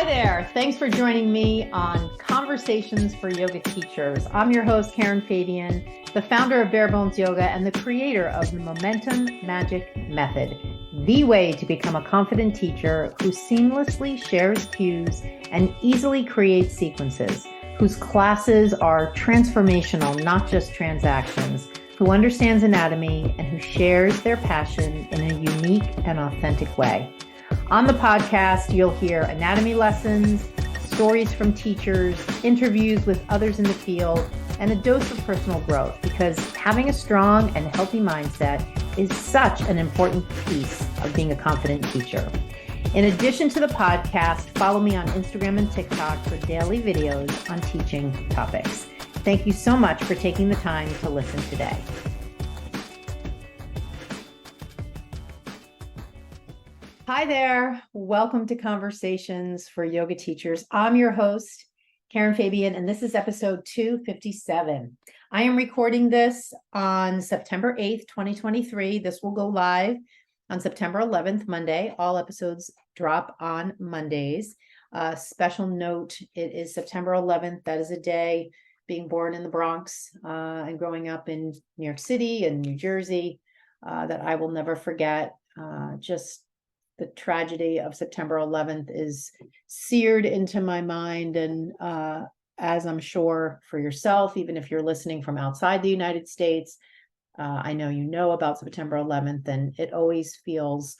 Hi there. Thanks for joining me on Conversations for Yoga Teachers. I'm your host, Karen Fabian, the founder of Bare Bones Yoga and the creator of the Momentum Magic Method, the way to become a confident teacher who seamlessly shares cues and easily creates sequences, whose classes are transformational, not just transactions, who understands anatomy and who shares their passion in a unique and authentic way. On the podcast, you'll hear anatomy lessons, stories from teachers, interviews with others in the field, and a dose of personal growth, because having a strong and healthy mindset is such an important piece of being a confident teacher. In addition to the podcast, follow me on Instagram and TikTok for daily videos on teaching topics. Thank you so much for taking the time to listen today. Hi there. Welcome to Conversations for Yoga Teachers. I'm your host, Karen Fabian, and this is episode 257. I am recording this on September 8th, 2023. This will go live on September 11th, Monday. All episodes drop on Mondays. Special note, it is September 11th. That is a day being born in the Bronx and growing up in New York City and New Jersey that I will never forget. Just the tragedy of September 11th is seared into my mind. And as I'm sure for yourself, even if you're listening from outside the United States, I know you know about September 11th, and it always feels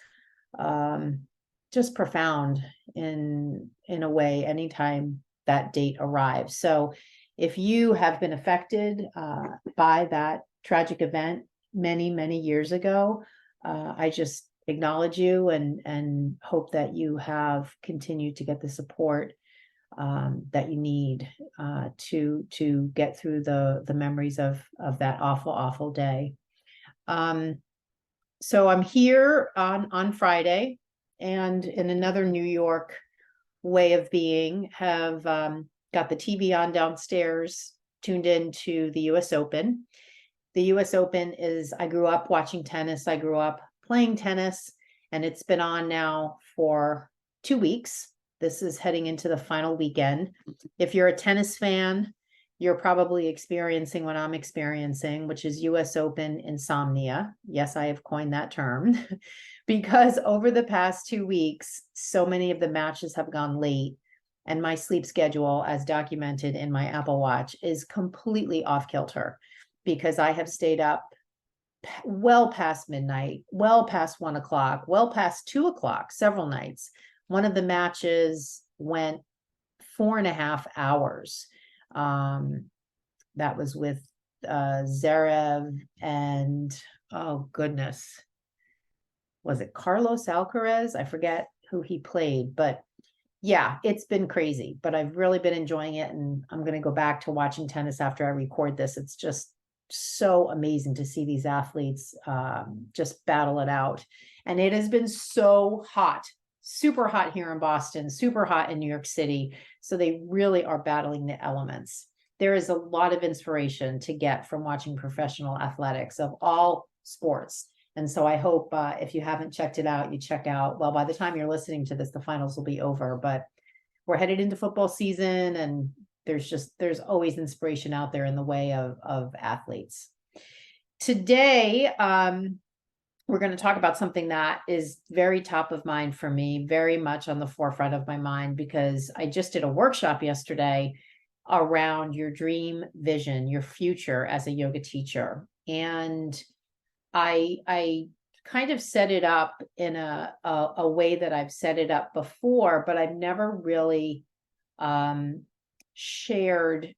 just profound in a way anytime that date arrives. So if you have been affected by that tragic event many, many years ago, I just acknowledge you and hope that you have continued to get the support that you need to get through the memories of that awful day. So I'm here on Friday, and in another New York way of being, have got the TV on downstairs, tuned into the US Open. The US Open is, I grew up watching tennis. I grew up playing tennis, and it's been on now for 2 weeks. This is heading into the final weekend. If you're a tennis fan, you're probably experiencing what I'm experiencing, which is US Open insomnia. Yes, I have coined that term because over the past 2 weeks, so many of the matches have gone late, and my sleep schedule, as documented in my Apple Watch, is completely off kilter because I have stayed up well past midnight, well past 1 o'clock, well past 2 o'clock, several nights. One of the matches went 4.5 hours. That was with Zverev and, oh goodness, was it Carlos Alcaraz? I forget who he played, but yeah, it's been crazy, but I've really been enjoying it. And I'm going to go back to watching tennis after I record this. It's just so amazing to see these athletes just battle it out. And it has been so hot, super hot here in Boston, super hot in New York City. So they really are battling the elements. There is a lot of inspiration to get from watching professional athletics of all sports. And so I hope if you haven't checked it out, you check out, well, by the time you're listening to this, the finals will be over, but we're headed into football season, and there's always inspiration out there in the way of athletes. Today, we're going to talk about something that is very top of mind for me, very much on the forefront of my mind, because I just did a workshop yesterday around your dream vision, your future as a yoga teacher. And I kind of set it up in a way that I've set it up before, but I've never really shared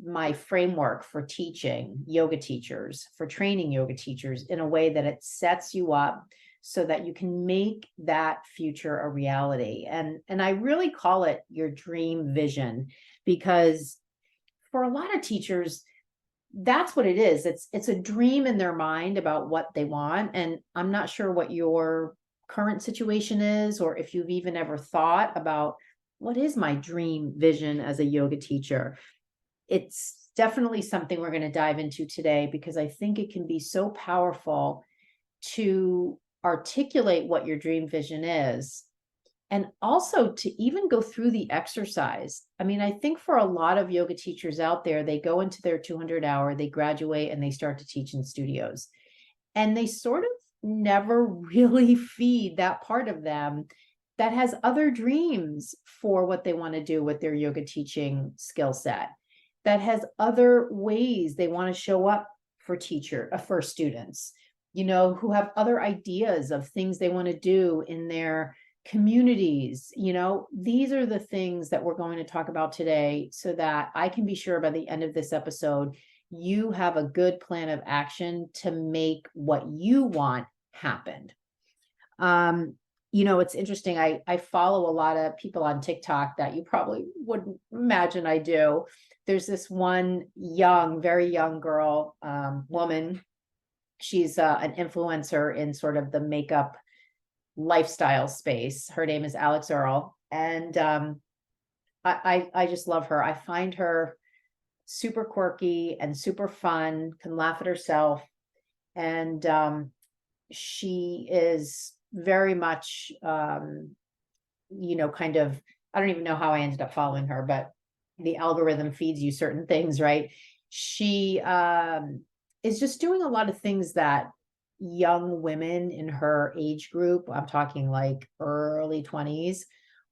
my framework for teaching yoga teachers, for training yoga teachers in a way that it sets you up so that you can make that future a reality. And I really call it your dream vision, because for a lot of teachers, that's what it is. It's a dream in their mind about what they want. And I'm not sure what your current situation is, or if you've even ever thought about, what is my dream vision as a yoga teacher? It's definitely something we're going to dive into today, because I think it can be so powerful to articulate what your dream vision is And also to even go through the exercise. I mean, I think for a lot of yoga teachers out there, they go into their 200 hour, they graduate, and they start to teach in studios. And they sort of never really feed that part of them that has other dreams for what they want to do with their yoga teaching skill set, that has other ways they want to show up for students, who have other ideas of things they want to do in their communities. These are the things that we're going to talk about today, so that I can be sure by the end of this episode, you have a good plan of action to make what you want happen. It's interesting. I follow a lot of people on TikTok that you probably wouldn't imagine I do. There's this one very young girl, woman. She's an influencer in sort of the makeup lifestyle space. Her name is Alex Earl. And I just love her. I find her super quirky and super fun, can laugh at herself. And she is very much, kind of, I don't even know how I ended up following her, but the algorithm feeds you certain things, right? She is just doing a lot of things that young women in her age group, I'm talking like early 20s,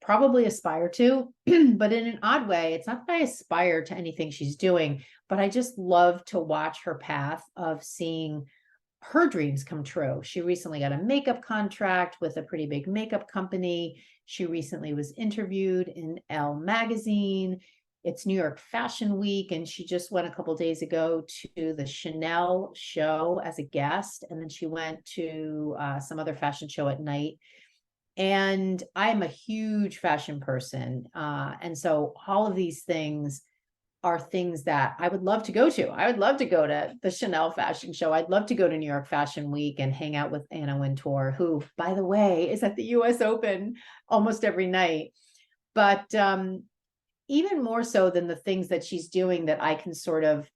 probably aspire to, but in an odd way. It's not that I aspire to anything she's doing, but I just love to watch her path of seeing her dreams come true. She recently got a makeup contract with a pretty big makeup company. She recently was interviewed in Elle magazine. It's New York Fashion Week, and she just went a couple days ago to the Chanel show as a guest, and then she went to some other fashion show at night. And I'm a huge fashion person, and so all of these things are things that I would love to go to. I would love to go to the Chanel fashion show. I'd love to go to New York Fashion Week and hang out with Anna Wintour, who, by the way, is at the US Open almost every night. But even more so than the things that she's doing that I can sort of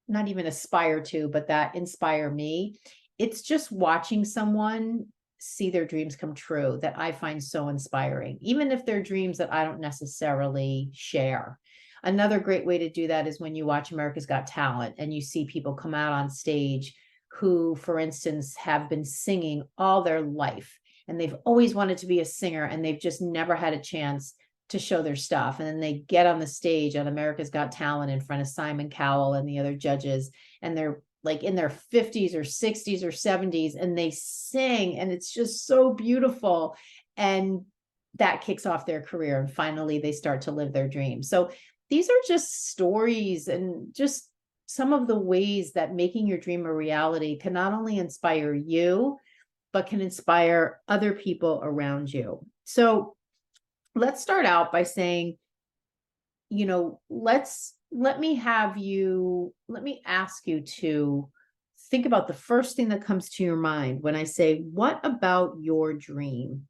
not even aspire to, but that inspire me, it's just watching someone see their dreams come true that I find so inspiring, even if they're dreams that I don't necessarily share. Another great way to do that is when you watch America's Got Talent and you see people come out on stage who, for instance, have been singing all their life and they've always wanted to be a singer and they've just never had a chance to show their stuff. And then they get on the stage on America's Got Talent in front of Simon Cowell and the other judges, and they're like in their 50s or 60s or 70s, and they sing, and it's just so beautiful. And that kicks off their career. And finally, they start to live their dreams. So these are just stories and just some of the ways that making your dream a reality can not only inspire you, but can inspire other people around you. So let's start out by saying, let me ask you to think about the first thing that comes to your mind when I say, what about your dream?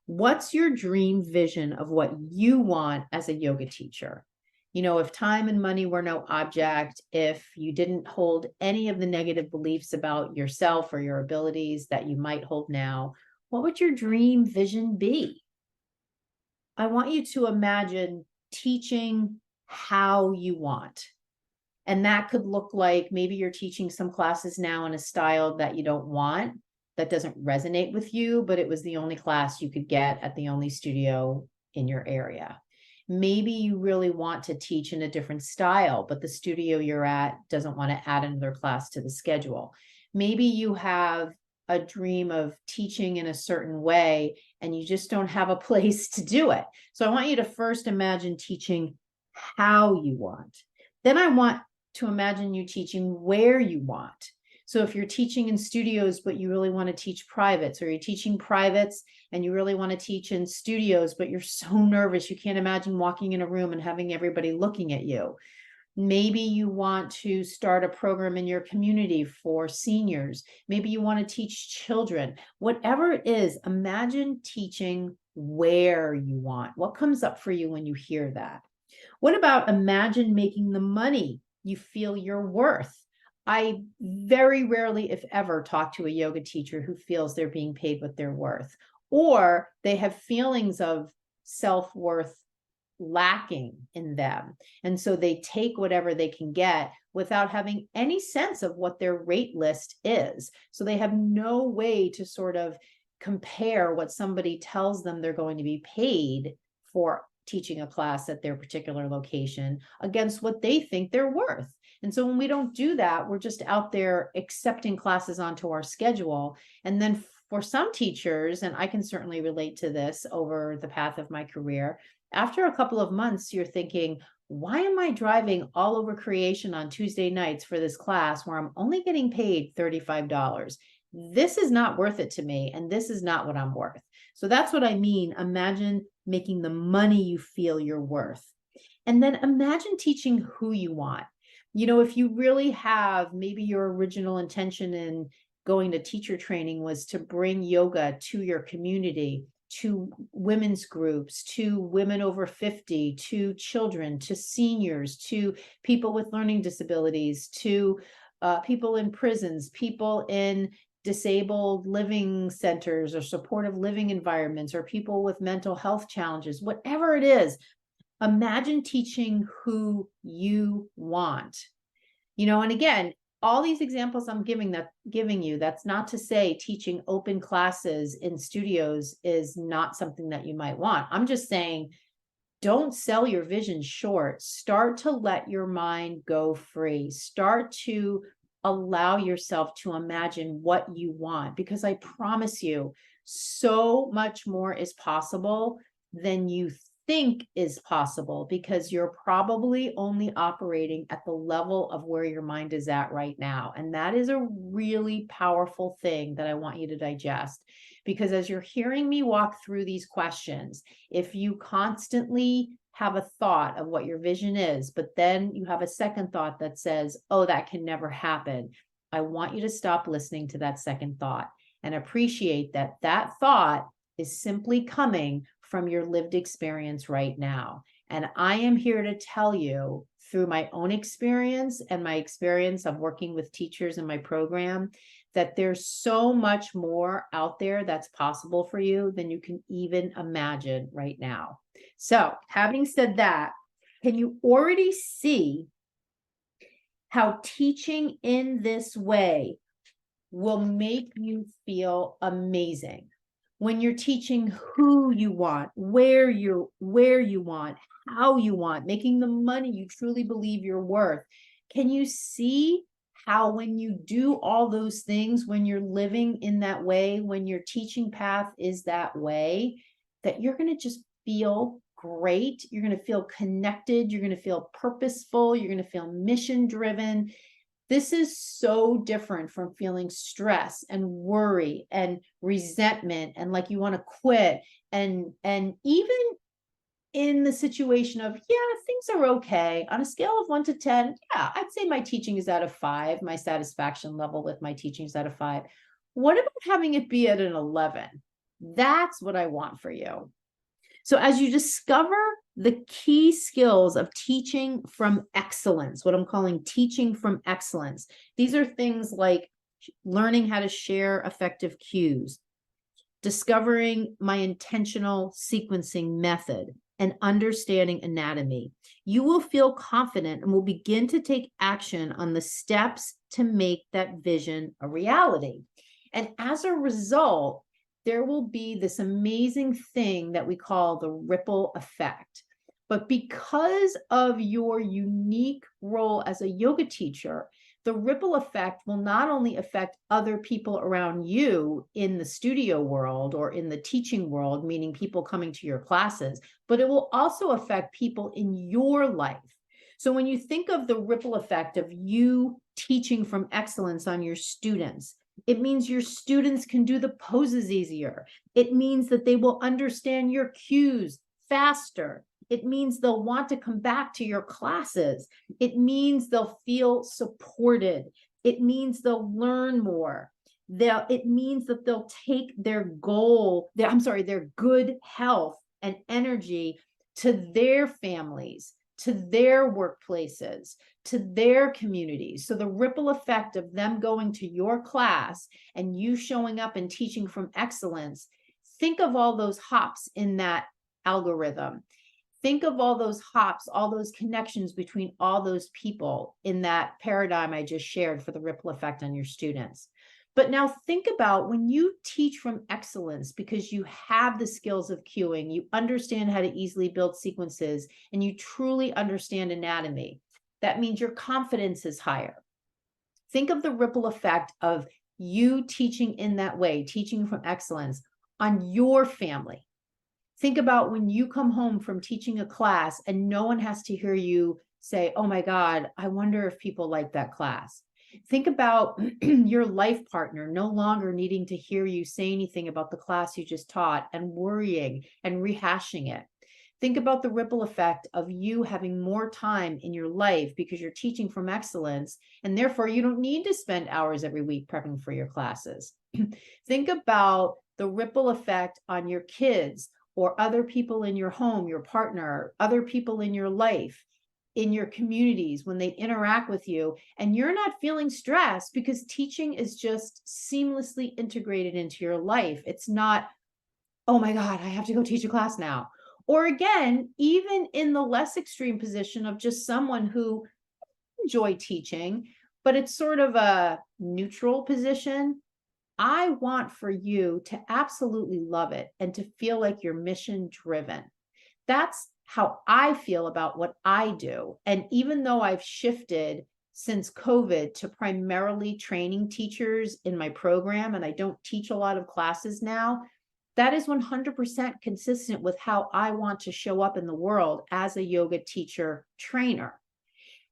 What's your dream vision of what you want as a yoga teacher? If time and money were no object, if you didn't hold any of the negative beliefs about yourself or your abilities that you might hold now, what would your dream vision be? I want you to imagine teaching how you want. And that could look like maybe you're teaching some classes now in a style that you don't want, that doesn't resonate with you, but it was the only class you could get at the only studio in your area. Maybe you really want to teach in a different style, but the studio you're at doesn't want to add another class to the schedule. Maybe you have a dream of teaching in a certain way and you just don't have a place to do it. So I want you to first imagine teaching how you want. Then I want to imagine you teaching where you want. So if you're teaching in studios, but you really want to teach privates, or you're teaching privates and you really want to teach in studios, but you're so nervous, you can't imagine walking in a room and having everybody looking at you. Maybe you want to start a program in your community for seniors. Maybe you want to teach children. Whatever it is, imagine teaching where you want. What comes up for you when you hear that? What about imagine making the money you feel you're worth? I very rarely, if ever, talk to a yoga teacher who feels they're being paid what they're worth. or they have feelings of self-worth lacking in them. And so they take whatever they can get without having any sense of what their rate list is. So they have no way to sort of compare what somebody tells them they're going to be paid for teaching a class at their particular location against what they think they're worth. And so when we don't do that, we're just out there accepting classes onto our schedule. And then for some teachers, and I can certainly relate to this over the path of my career, after a couple of months, you're thinking, why am I driving all over creation on Tuesday nights for this class where I'm only getting paid $35? This is not worth it to me, and this is not what I'm worth. So that's what I mean. Imagine making the money you feel you're worth. And then imagine teaching who you want. You know, if you really have, maybe your original intention in going to teacher training was to bring yoga to your community, to women's groups, to women over 50, to children, to seniors, to people with learning disabilities, to people in prisons, people in disabled living centers or supportive living environments, or people with mental health challenges, whatever it is, imagine teaching who you want. You know, and again, all these examples I'm giving you, that's not to say teaching open classes in studios is not something that you might want. I'm just saying, don't sell your vision short. Start to let your mind go free. Start to allow yourself to imagine what you want, because I promise you, so much more is possible than you think is possible, because you're probably only operating at the level of where your mind is at right now. And that is a really powerful thing that I want you to digest, because as you're hearing me walk through these questions, if you constantly have a thought of what your vision is, but then you have a second thought that says, oh, that can never happen, I want you to stop listening to that second thought and appreciate that that thought is simply coming from your lived experience right now. And I am here to tell you, through my own experience and my experience of working with teachers in my program, that there's so much more out there that's possible for you than you can even imagine right now. So, having said that, can you already see how teaching in this way will make you feel amazing? When you're teaching who you want, where you want, how you want, making the money you truly believe you're worth. Can you see how when you do all those things, when you're living in that way, when your teaching path is that way, that you're going to just feel great. You're going to feel connected. You're going to feel purposeful. You're going to feel mission driven. This is so different from feeling stress and worry and resentment and like you want to quit. And even in the situation of, yeah, things are okay. On a scale of 1 to 10, yeah, I'd say my teaching is out of 5. My satisfaction level with my teaching is out of 5. What about having it be at an 11? That's what I want for you. So as you discover the key skills of teaching from excellence, what I'm calling teaching from excellence, these are things like learning how to share effective cues, discovering my intentional sequencing method, and understanding anatomy. You will feel confident and will begin to take action on the steps to make that vision a reality. And as a result, there will be this amazing thing that we call the ripple effect. But because of your unique role as a yoga teacher, the ripple effect will not only affect other people around you in the studio world or in the teaching world, meaning people coming to your classes, but it will also affect people in your life. So when you think of the ripple effect of you teaching from excellence on your students, it means your students can do the poses easier. It means that they will understand your cues faster. It means they'll want to come back to your classes. It means they'll feel supported. It means they'll learn more. It means that they'll take their their good health and energy to their families, to their workplaces, to their communities. So the ripple effect of them going to your class and you showing up and teaching from excellence, think of all those hops in that algorithm. Think of all those hops, all those connections between all those people in that paradigm I just shared for the ripple effect on your students. But now think about when you teach from excellence because you have the skills of cueing, you understand how to easily build sequences, and you truly understand anatomy. That means your confidence is higher. Think of the ripple effect of you teaching in that way, teaching from excellence on your family. Think about when you come home from teaching a class and no one has to hear you say, oh my God, I wonder if people like that class. Think about your life partner no longer needing to hear you say anything about the class you just taught and worrying and rehashing it. Think about the ripple effect of you having more time in your life because you're teaching from excellence, and therefore you don't need to spend hours every week prepping for your classes. Think about the ripple effect on your kids or other people in your home, your partner, other people in your life, in your communities when they interact with you, and you're not feeling stressed because teaching is just seamlessly integrated into your life. It's not, oh my God, I have to go teach a class now. Or again, even in the less extreme position of just someone who enjoy teaching, but it's sort of a neutral position. I want for you to absolutely love it and to feel like you're mission driven. That's how I feel about what I do. And even though I've shifted since COVID to primarily training teachers in my program, and I don't teach a lot of classes now, that is 100% consistent with how I want to show up in the world as a yoga teacher trainer.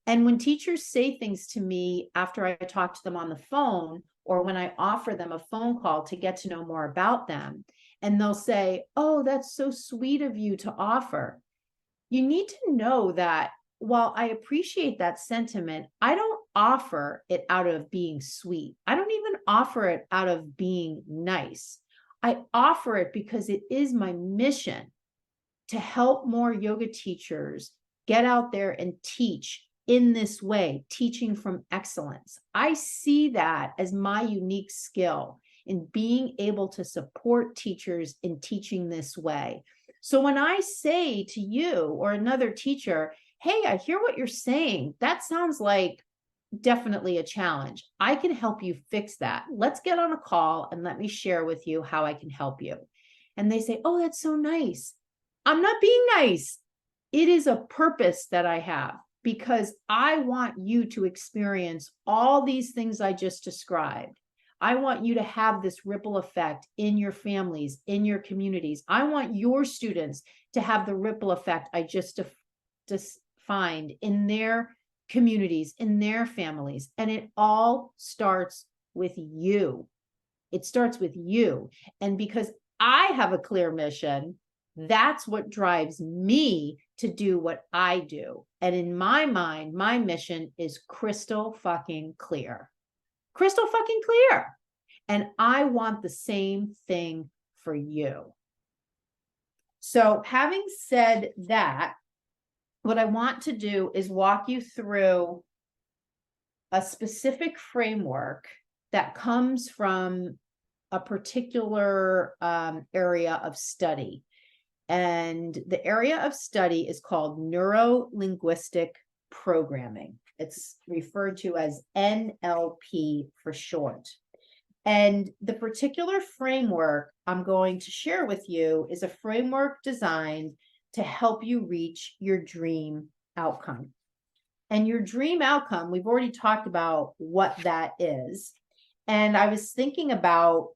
And when teachers say things to me after I talk to them on the phone, or when I offer them a phone call to get to know more about them, and they'll say, oh, that's so sweet of you to offer. You need to know that while I appreciate that sentiment, I don't offer it out of being sweet. I don't even offer it out of being nice. I offer it because it is my mission to help more yoga teachers get out there and teach in this way, teaching from excellence. I see that as my unique skill in being able to support teachers in teaching this way. So when I say to you or another teacher, hey, I hear what you're saying, that sounds like definitely a challenge. I can help you fix that. Let's get on a call and let me share with you how I can help you. And they say, oh, that's so nice. I'm not being nice. It is a purpose that I have because I want you to experience all these things I just described. I want you to have this ripple effect in your families, in your communities. I want your students to have the ripple effect I just defined in their communities, in their families. And it all starts with you. It starts with you. And because I have a clear mission, that's what drives me to do what I do. And in my mind, my mission is crystal fucking clear. Crystal fucking clear. And I want the same thing for you. So having said that, what I want to do is walk you through a specific framework that comes from a particular area of study. And the area of study is called neuro-linguistic programming. It's referred to as NLP for short. And the particular framework I'm going to share with you is a framework designed to help you reach your dream outcome. And your dream outcome, we've already talked about what that is. And I was thinking about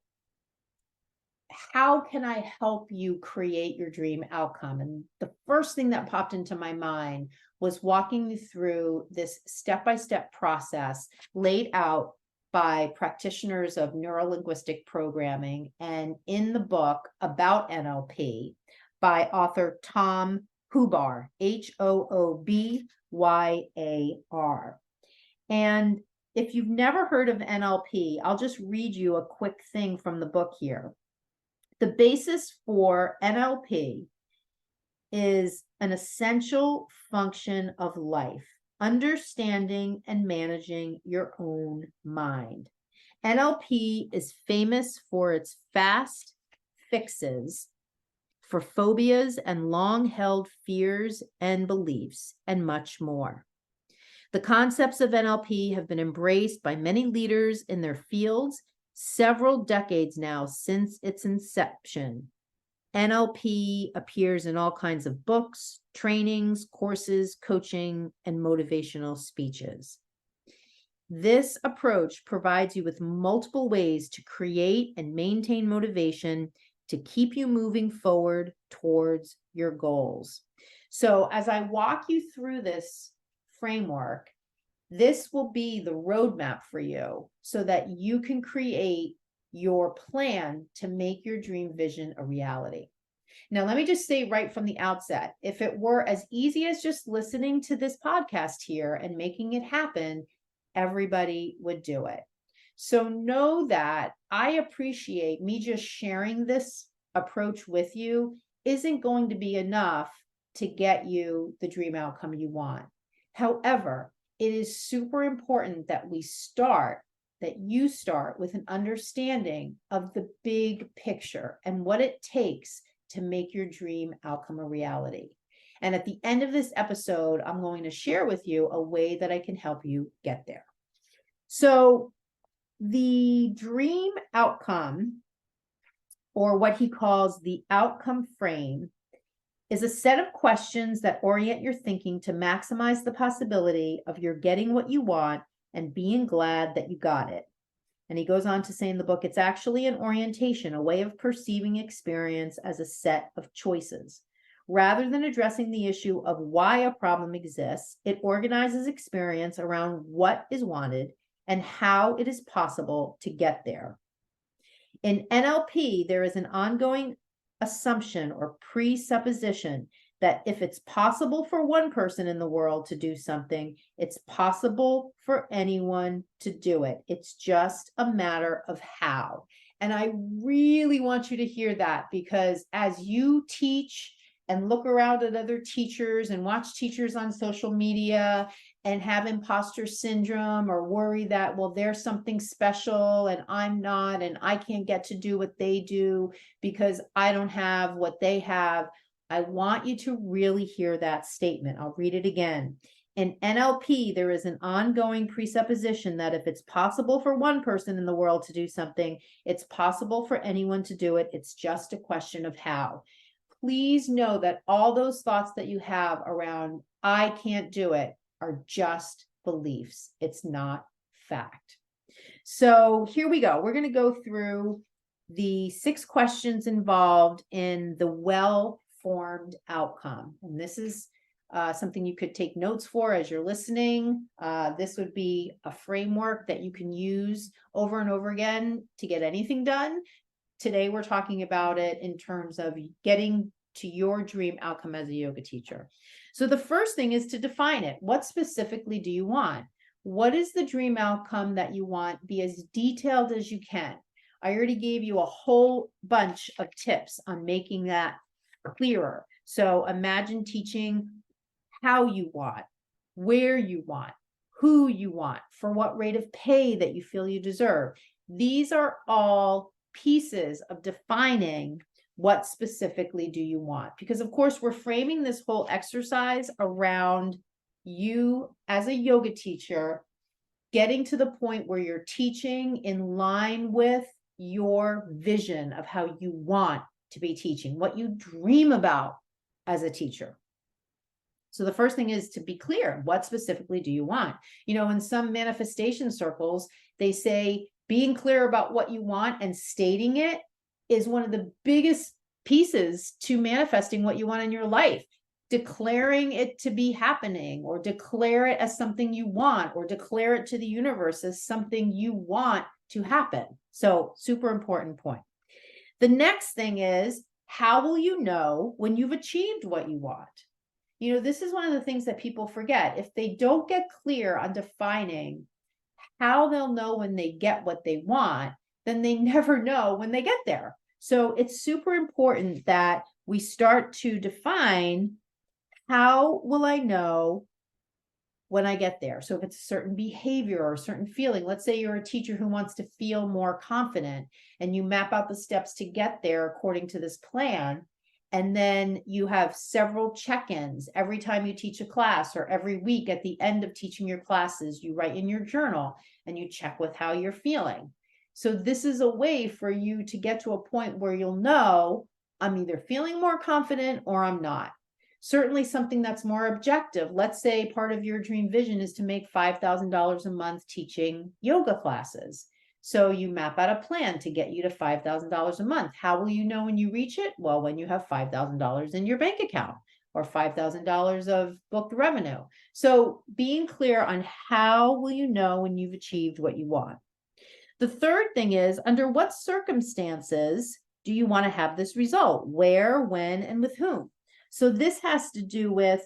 how can I help you create your dream outcome? And the first thing that popped into my mind was walking you through this step-by-step process laid out by practitioners of neuro-linguistic programming and in the book about NLP by author Tom Hoobyar, Hoobyar. And if you've never heard of NLP, I'll just read you a quick thing from the book here. The basis for NLP is an essential function of life, understanding and managing your own mind. NLP is famous for its fast fixes for phobias and long-held fears and beliefs, and much more. The concepts of NLP have been embraced by many leaders in their fields several decades now since its inception. NLP appears in all kinds of books, trainings, courses, coaching, and motivational speeches. This approach provides you with multiple ways to create and maintain motivation to keep you moving forward towards your goals. So as I walk you through this framework, this will be the roadmap for you so that you can create your plan to make your dream vision a reality. Now, let me just say right from the outset, if it were as easy as just listening to this podcast here and making it happen, everybody would do it. So know that I appreciate me just sharing this approach with you isn't going to be enough to get you the dream outcome you want. However, it is super important that you start with an understanding of the big picture and what it takes to make your dream outcome a reality. And at the end of this episode, I'm going to share with you a way that I can help you get there. So the dream outcome, or what he calls the outcome frame, is a set of questions that orient your thinking to maximize the possibility of your getting what you want and being glad that you got it. And he goes on to say in the book, it's actually an orientation, a way of perceiving experience as a set of choices. Rather than addressing the issue of why a problem exists, it organizes experience around what is wanted and how it is possible to get there. In NLP, there is an ongoing assumption or presupposition that if it's possible for one person in the world to do something, it's possible for anyone to do it. It's just a matter of how. And I really want you to hear that, because as you teach and look around at other teachers and watch teachers on social media and have imposter syndrome or worry that, well, there's something special and I'm not, and I can't get to do what they do because I don't have what they have, I want you to really hear that statement. I'll read it again. In NLP, there is an ongoing presupposition that if it's possible for one person in the world to do something, it's possible for anyone to do it. It's just a question of how. Please know that all those thoughts that you have around, I can't do it, are just beliefs. It's not fact. So here we go. We're going to go through the 6 questions involved in the well-formed outcome. And this is something you could take notes for as you're listening. This would be a framework that you can use over and over again to get anything done. Today, we're talking about it in terms of getting to your dream outcome as a yoga teacher. So the first thing is to define it. What specifically do you want? What is the dream outcome that you want? Be as detailed as you can. I already gave you a whole bunch of tips on making that clearer. So imagine teaching how you want, where you want, who you want, for what rate of pay that you feel you deserve. These are all pieces of defining what specifically do you want. Because of course, we're framing this whole exercise around you as a yoga teacher getting to the point where you're teaching in line with your vision of how you want to be teaching, what you dream about as a teacher. So the first thing is to be clear. What specifically do you want? You know, in some manifestation circles, they say being clear about what you want and stating it is one of the biggest pieces to manifesting what you want in your life. Declaring it to be happening, or declare it as something you want, or declare it to the universe as something you want to happen. So super important point. The next thing is, how will you know when you've achieved what you want? You know, this is one of the things that people forget. If they don't get clear on defining how they'll know when they get what they want, then they never know when they get there. So it's super important that we start to define, how will I know when I get there. So if it's a certain behavior or a certain feeling, let's say you're a teacher who wants to feel more confident and you map out the steps to get there according to this plan. And then you have several check-ins every time you teach a class, or every week at the end of teaching your classes, you write in your journal and you check with how you're feeling. So this is a way for you to get to a point where you'll know, I'm either feeling more confident or I'm not. Certainly something that's more objective. Let's say part of your dream vision is to make $5,000 a month teaching yoga classes. So you map out a plan to get you to $5,000 a month. How will you know when you reach it? Well, when you have $5,000 in your bank account or $5,000 of booked revenue. So being clear on how will you know when you've achieved what you want. The third thing is, under what circumstances do you want to have this result? Where, when, and with whom? So this has to do with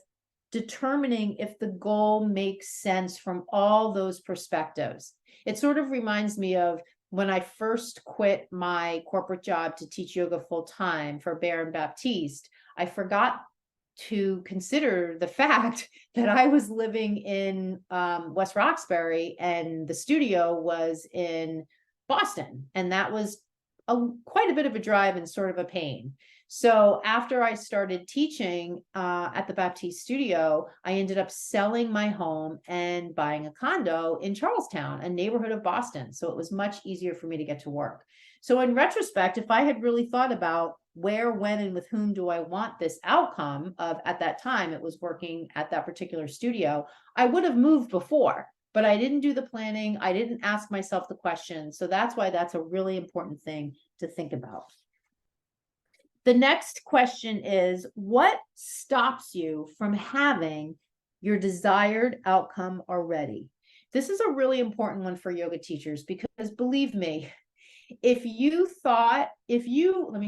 determining if the goal makes sense from all those perspectives. It sort of reminds me of when I first quit my corporate job to teach yoga full time for Baron Baptiste. I forgot to consider the fact that I was living in West Roxbury and the studio was in Boston. And that was quite a bit of a drive and sort of a pain. So after I started teaching at the Baptiste studio, I ended up selling my home and buying a condo in Charlestown, a neighborhood of Boston. So it was much easier for me to get to work. So in retrospect, if I had really thought about where, when, and with whom do I want this outcome of, at that time, it was working at that particular studio, I would have moved before, but I didn't do the planning. I didn't ask myself the question. So that's why that's a really important thing to think about. The next question is, what stops you from having your desired outcome already? This is a really important one for yoga teachers because believe me, let me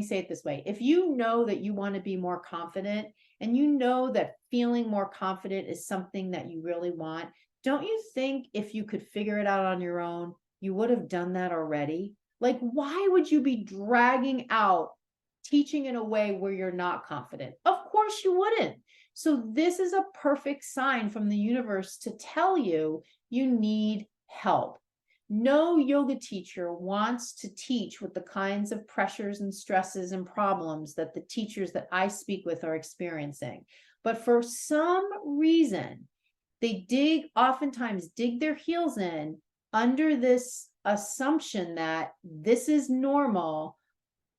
say it this way, if you know that you want to be more confident and you know that feeling more confident is something that you really want, don't you think if you could figure it out on your own, you would have done that already? Like, why would you be dragging out teaching in a way where you're not confident? Of course you wouldn't. So this is a perfect sign from the universe to tell you you need help. No yoga teacher wants to teach with the kinds of pressures and stresses and problems that the teachers that I speak with are experiencing. But for some reason, they oftentimes dig their heels in under this assumption that this is normal.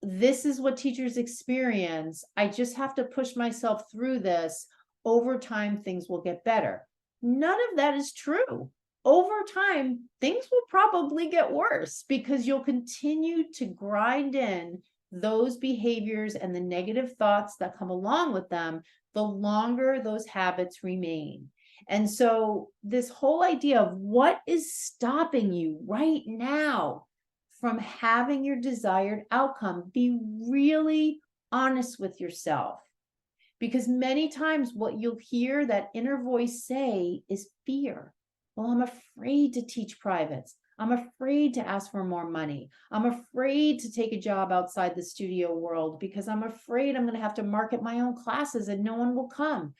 This is what teachers experience. I just have to push myself through this. Over time, things will get better. None of that is true. Over time, things will probably get worse because you'll continue to grind in those behaviors and the negative thoughts that come along with them the longer those habits remain. And so this whole idea of what is stopping you right now from having your desired outcome, be really honest with yourself. Because many times what you'll hear that inner voice say is fear. Well, I'm afraid to teach privates. I'm afraid to ask for more money. I'm afraid to take a job outside the studio world because I'm afraid I'm going to have to market my own classes and no one will come.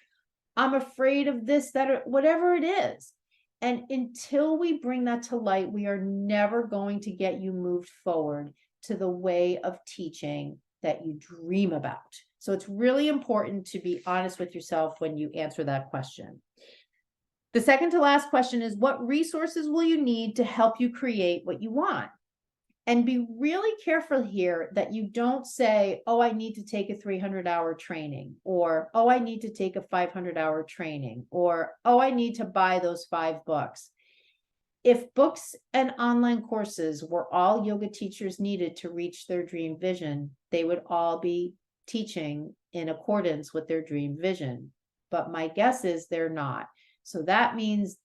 I'm afraid of this, that, or whatever it is. And until we bring that to light, we are never going to get you moved forward to the way of teaching that you dream about. So it's really important to be honest with yourself when you answer that question. The second to last question is, what resources will you need to help you create what you want? And be really careful here that you don't say, oh, I need to take a 300-hour training, or, oh, I need to take a 500-hour training, or, oh, I need to buy those 5 books. If books and online courses were all yoga teachers needed to reach their dream vision, they would all be teaching in accordance with their dream vision. But my guess is they're not. So that means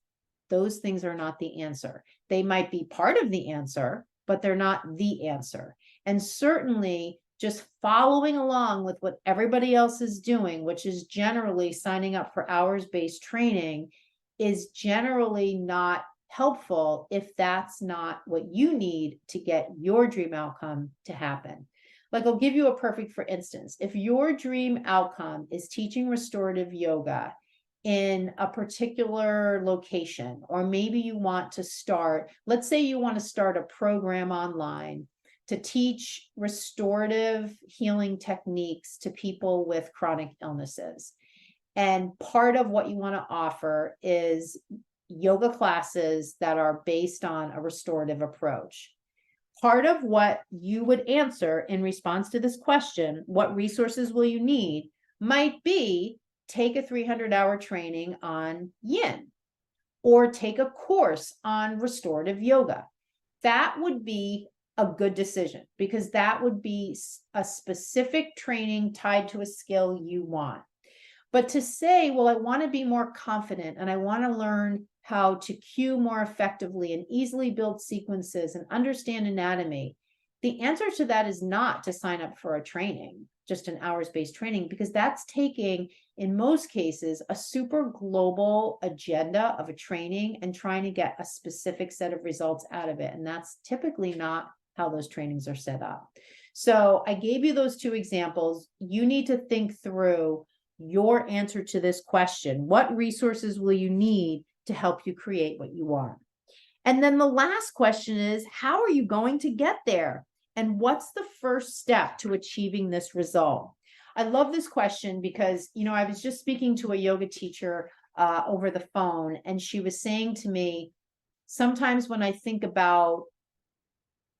those things are not the answer. They might be part of the answer, but they're not the answer. And certainly just following along with what everybody else is doing, which is generally signing up for hours-based training, is generally not helpful if that's not what you need to get your dream outcome to happen. Like, I'll give you a perfect for instance. If your dream outcome is teaching restorative yoga in a particular location, or maybe you want to start, let's say you want to start a program online to teach restorative healing techniques to people with chronic illnesses. And part of what you want to offer is yoga classes that are based on a restorative approach. Part of what you would answer in response to this question, what resources will you need, might be take a 300-hour training on yin, or take a course on restorative yoga. That would be a good decision, because that would be a specific training tied to a skill you want. But to say, well, I want to be more confident and I want to learn how to cue more effectively and easily build sequences and understand anatomy, the answer to that is not to sign up for a training, just an hours-based training, because that's taking, in most cases, a super global agenda of a training and trying to get a specific set of results out of it. And that's typically not how those trainings are set up. So I gave you those two examples. You need to think through your answer to this question. What resources will you need to help you create what you want? And then the last question is, how are you going to get there? And what's the first step to achieving this result? I love this question because, I was just speaking to a yoga teacher over the phone, and she was saying to me, sometimes when I think about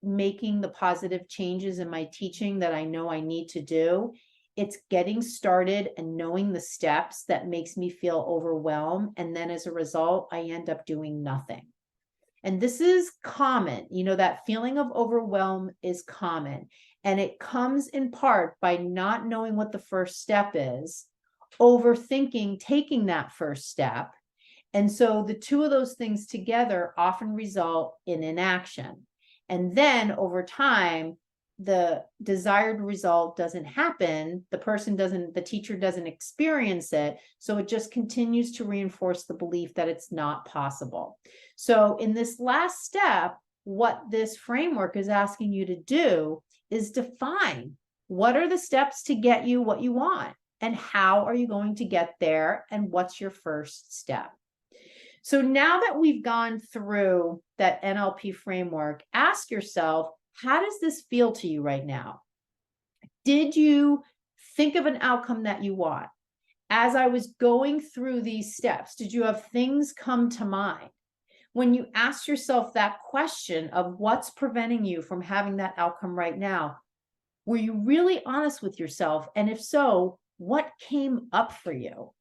making the positive changes in my teaching that I know I need to do, it's getting started and knowing the steps that makes me feel overwhelmed. And then as a result, I end up doing nothing. And this is common. That feeling of overwhelm is common. And it comes in part by not knowing what the first step is, overthinking taking that first step. And so the two of those things together often result in inaction. And then over time, the desired result doesn't happen. The teacher doesn't experience it. So it just continues to reinforce the belief that it's not possible. So in this last step, what this framework is asking you to do is define what are the steps to get you what you want, and how are you going to get there, and what's your first step. So now that we've gone through that NLP framework, ask yourself, how does this feel to you right now? Did you think of an outcome that you want? As I was going through these steps, did you have things come to mind? When you ask yourself that question of what's preventing you from having that outcome right now, were you really honest with yourself? And if so, what came up for you?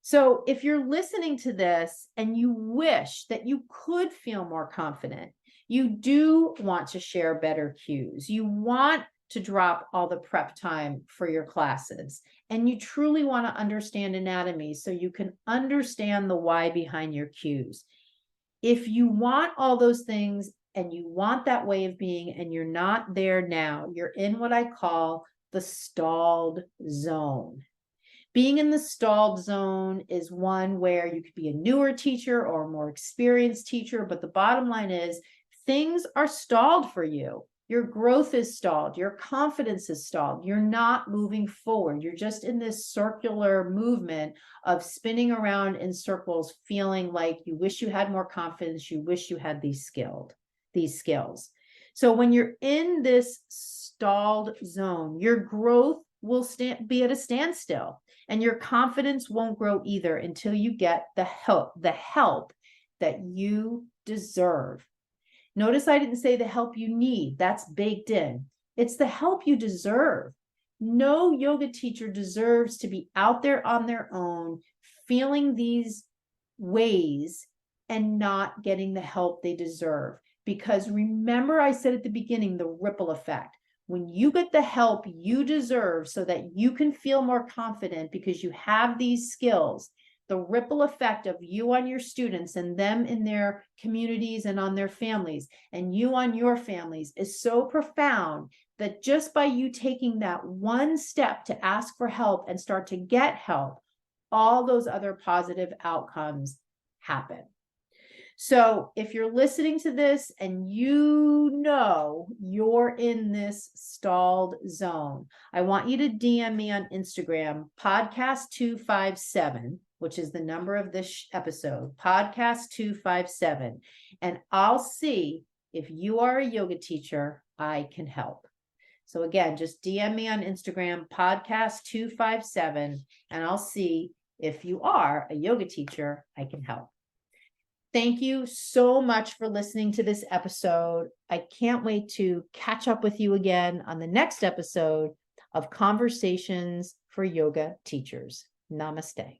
So if you're listening to this and you wish that you could feel more confident, you do want to share better cues, you want to drop all the prep time for your classes, and you truly want to understand anatomy so you can understand the why behind your cues. If you want all those things and you want that way of being and you're not there now, you're in what I call the stalled zone. Being in the stalled zone is one where you could be a newer teacher or a more experienced teacher, but the bottom line is things are stalled for you. Your growth is stalled. Your confidence is stalled. You're not moving forward. You're just in this circular movement of spinning around in circles, feeling like you wish you had more confidence. You wish you had these skills. So when you're in this stalled zone, your growth will be at a standstill, and your confidence won't grow either until you get the help that you deserve. Notice I didn't say the help you need. That's baked in. It's the help you deserve. No yoga teacher deserves to be out there on their own, feeling these ways and not getting the help they deserve. Because remember, I said at the beginning, the ripple effect. When you get the help you deserve so that you can feel more confident because you have these skills, the ripple effect of you on your students and them in their communities and on their families and you on your families is so profound that just by you taking that one step to ask for help and start to get help, all those other positive outcomes happen. So if you're listening to this and you know you're in this stalled zone, I want you to DM me on Instagram, podcast257. which is the number of this episode, podcast 257, and I'll see if you are a yoga teacher I can help. So again, just DM me on Instagram, podcast 257, and I'll see if you are a yoga teacher I can help. Thank you so much for listening to this episode. I can't wait to catch up with you again on the next episode of Conversations for Yoga Teachers. Namaste.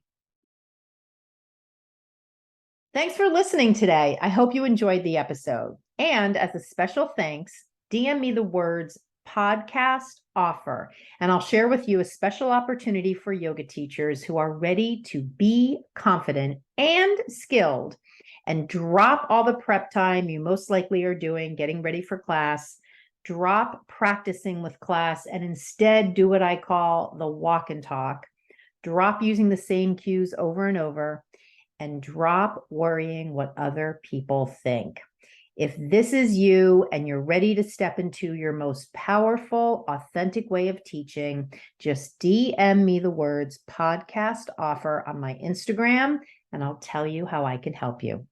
Thanks for listening today. I hope you enjoyed the episode. And as a special thanks, DM me the words podcast offer, and I'll share with you a special opportunity for yoga teachers who are ready to be confident and skilled and drop all the prep time you most likely are doing getting ready for class, drop practicing with class, and instead do what I call the walk and talk. Drop using the same cues over and over, and drop worrying what other people think. If this is you and you're ready to step into your most powerful, authentic way of teaching, just DM me the words podcast offer on my Instagram, and I'll tell you how I can help you.